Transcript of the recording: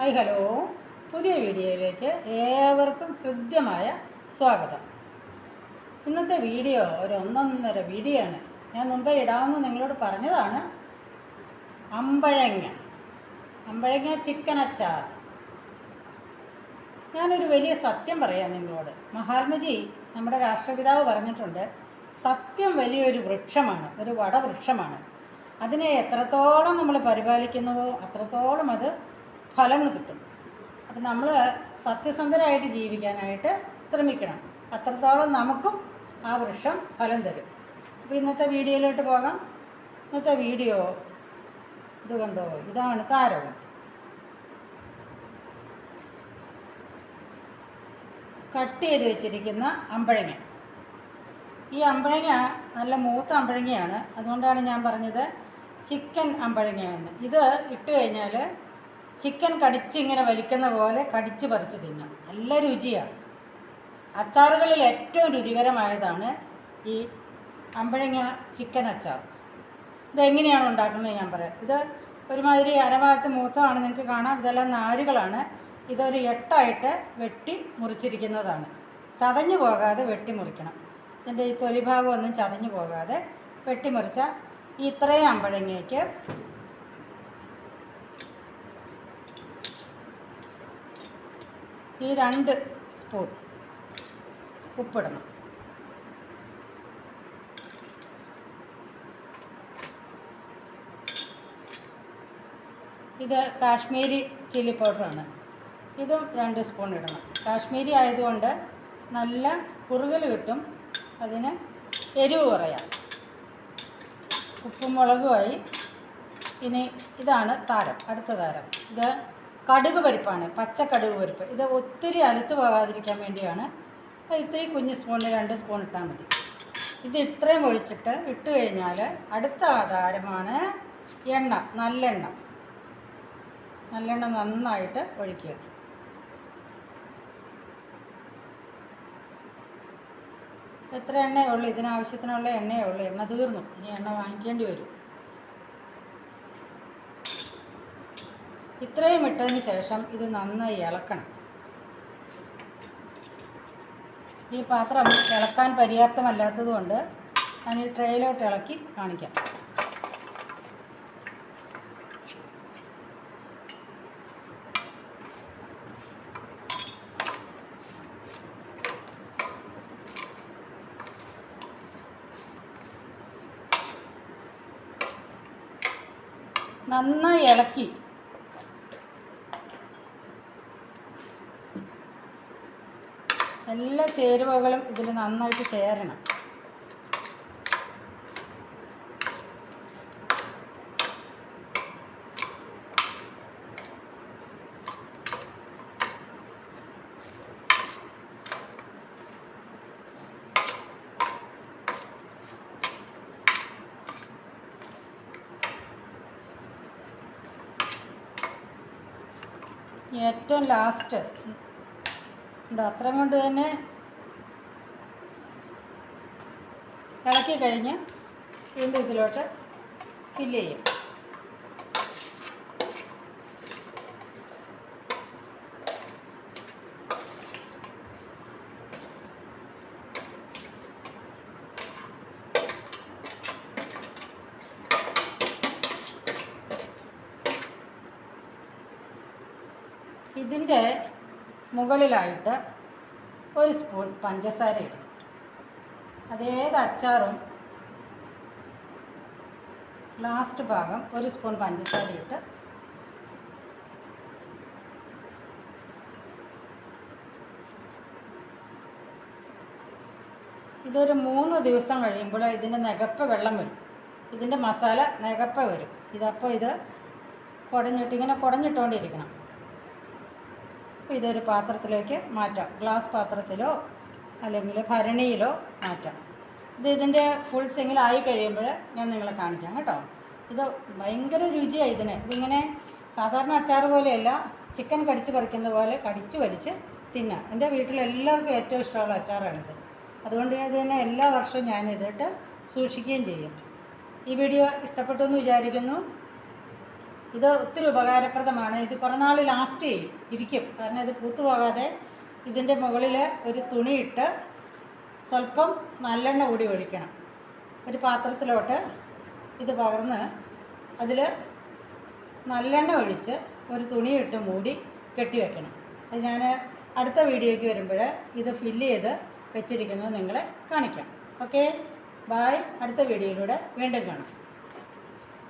Hi hello, പുതിയ വീഡിയോയിലേക്ക് ഏവർക്കും ഹൃദ്യമായ സ്വാഗതം. ഇന്നത്തെ വീഡിയോ ഒരു ഒന്നൊന്നര വീഡിയോ ആണ്. ഞാൻ മുമ്പേ ഇടാമെന്ന് നിങ്ങളോട് പറഞ്ഞതാണ്. അമ്പഴങ്ങ ചിക്കൻ അച്ചാർ. ഞാനൊരു വലിയ സത്യം പറയാം നിങ്ങളോട്. മഹാത്മജി നമ്മുടെ രാഷ്ട്രപിതാവ് പറഞ്ഞിട്ടുണ്ട്, സത്യം വലിയൊരു വൃക്ഷമാണ്, ഒരു വടവൃക്ഷമാണ്. അതിനെ എത്രത്തോളം നമ്മൾ പരിപാലിക്കുന്നുവോ അത്രത്തോളം അത് ഫലം കിട്ടും. അപ്പം നമ്മൾ സത്യസന്ധരായിട്ട് ജീവിക്കാനായിട്ട് ശ്രമിക്കണം. അത്രത്തോളം നമുക്കും ആ വൃക്ഷം ഫലം തരും. അപ്പോൾ ഇന്നത്തെ വീഡിയോയിലോട്ട് പോകാം. ഇന്നത്തെ വീഡിയോ ഇത് കണ്ടോ, ഇതാണ് താരകം. കട്ട് ചെയ്ത് വെച്ചിരിക്കുന്ന അമ്പഴങ്ങ. ഈ അമ്പഴങ്ങ നല്ല മൂത്ത അമ്പഴങ്ങയാണ്. അതുകൊണ്ടാണ് ഞാൻ പറഞ്ഞത് ചിക്കൻ അമ്പഴങ്ങയെന്ന്. ഇത് ഇട്ട് കഴിഞ്ഞാൽ ചിക്കൻ കടിച്ചിങ്ങനെ വലിക്കുന്ന പോലെ കടിച്ച് പറിച്ച് തിന്നാം. നല്ല രുചിയാണ്. അച്ചാറുകളിൽ ഏറ്റവും രുചികരമായതാണ് ഈ അമ്പഴങ്ങ ചിക്കൻ അച്ചാർ. ഇതെങ്ങനെയാണ് ഉണ്ടാക്കുന്നത് ഞാൻ പറയാം. ഇത് ഒരുമാതിരി അരഭാഗത്ത് മൂത്തമാണ്, നിങ്ങൾക്ക് കാണാം. ഇതെല്ലാം നാരുകളാണ്. ഇതൊരു 8 വെട്ടി മുറിച്ചിരിക്കുന്നതാണ്. ചതഞ്ഞു പോകാതെ വെട്ടി മുറിക്കണം. ഇതിൻ്റെ ഈ തൊലിഭാഗമൊന്നും ചതഞ്ഞു പോകാതെ വെട്ടിമുറിച്ച ഇത്രയും അമ്പഴങ്ങയ്ക്ക് ഈ 2 സ്പൂൺ ഉപ്പിടണം. ഇത് കാശ്മീരി ചില്ലി പൗഡറാണ്. ഇതും 2 സ്പൂൺ ഇടണം. കാശ്മീരി ആയതുകൊണ്ട് നല്ല കുറുകൽ കിട്ടും, അതിന് എരിവ് കുറയാം. ഉപ്പും മുളകുമായി. ഇനി ഇതാണ് താരം, അടുത്ത താരം. ഇത് കടുക് പരിപ്പാണ്, പച്ച കടുക് പരിപ്പ്. ഇത് ഒത്തിരി അലുത്ത് പോകാതിരിക്കാൻ വേണ്ടിയാണ്. ഇത്തിരി കുഞ്ഞ് സ്പൂണിൽ 2 സ്പൂൺ ഇട്ടാൽ മതി. ഇത് ഇത്രയും ഒഴിച്ചിട്ട് ഇട്ട് കഴിഞ്ഞാൽ അടുത്ത ആധാരമാണ് എണ്ണ. നല്ലെണ്ണ നന്നായിട്ട് ഒഴിക്കുക. എത്ര എണ്ണയേ ഉള്ളൂ, ഇതിനാവശ്യത്തിനുള്ള എണ്ണയേ ഉള്ളൂ. എണ്ണ തീർന്നു, ഇനി എണ്ണ വാങ്ങിക്കേണ്ടി വരും. ഇത്രയും ഇട്ടതിന് ശേഷം ഇത് നന്നായി ഇളക്കണം. ഈ പാത്രം ഇളക്കാൻ പര്യാപ്തമല്ലാത്തതുകൊണ്ട് ഞാൻ ഈ ട്രേയിലോട്ട് ഇളക്കി കാണിക്കാം. നന്നായി ഇളക്കി എല്ലാ ചേരുവകളും ഇതിൽ നന്നായിട്ട് ചേരണം. ഏറ്റവും ലാസ്റ്റ് ഉണ്ട്. അത്രയും കൊണ്ട് തന്നെ ഇളക്കി കഴിഞ്ഞ് വീണ്ടും ഇതിലോട്ട് ഫില്ല് ചെയ്യും. ഇതിൻ്റെ മുകളിലായിട്ട് 1 സ്പൂൺ പഞ്ചസാര ഇടണം. അതേത് അച്ചാറും ലാസ്റ്റ് ഭാഗം 1 സ്പൂൺ പഞ്ചസാര ഇട്ട് ഇതൊരു 3 ദിവസം കഴിയുമ്പോൾ ഇതിൻ്റെ നികപ്പ് വെള്ളം വരും. ഇതിൻ്റെ മസാല നികപ്പ് വരും. ഇതപ്പോൾ ഇത് ഇങ്ങനെ കുടഞ്ഞിട്ടുകൊണ്ടിരിക്കണം. അപ്പോൾ ഇതൊരു പാത്രത്തിലേക്ക് മാറ്റാം. ഗ്ലാസ് പാത്രത്തിലോ അല്ലെങ്കിൽ ഭരണിയിലോ മാറ്റാം. ഇതിൻ്റെ ഫുൾ സിങ്ങിലായി കഴിയുമ്പോൾ ഞാൻ നിങ്ങളെ കാണിക്കാം കേട്ടോ. ഇത് ഭയങ്കര രുചിയാണ് ഇതിന്. ഇതിങ്ങനെ സാധാരണ അച്ചാർ പോലെയല്ല, ചിക്കൻ കടിച്ച് പറിക്കുന്ന പോലെ കടിച്ച് വലിച്ച് തിന്നാം. എൻ്റെ വീട്ടിലെല്ലാവർക്കും ഏറ്റവും ഇഷ്ടമുള്ള അച്ചാറാണിത്. അതുകൊണ്ട് ഇത് തന്നെ എല്ലാ വർഷവും ഞാൻ ഇതിട്ട് സൂക്ഷിക്കുകയും ചെയ്യും. ഈ വീഡിയോ ഇഷ്ടപ്പെട്ടു എന്ന് വിചാരിക്കുന്നു. ഇത് ഒത്തിരി ഉപകാരപ്രദമാണ്. ഇത് കുറേ നാൾ ലാസ്റ്റ് ഇരിക്കും. കാരണം ഇത് പൂത്തു പോകാതെ ഇതിൻ്റെ മുകളിൽ ഒരു തുണിയിട്ട് സ്വല്പം നല്ലെണ്ണ കൂടി ഒഴിക്കണം. ഒരു പാത്രത്തിലോട്ട് ഇത് പകർന്ന് അതിൽ നല്ലെണ്ണ ഒഴിച്ച് ഒരു തുണിയിട്ട് മൂടി കെട്ടി വയ്ക്കണം. അത് ഞാൻ അടുത്ത വീഡിയോയ്ക്ക് വരുമ്പോൾ ഇത് ഫില്ല് ചെയ്ത് വെച്ചിരിക്കുന്നത് നിങ്ങളെ കാണിക്കാം. Okay, bye. അടുത്ത വീഡിയോയിലൂടെ വീണ്ടും കാണാം.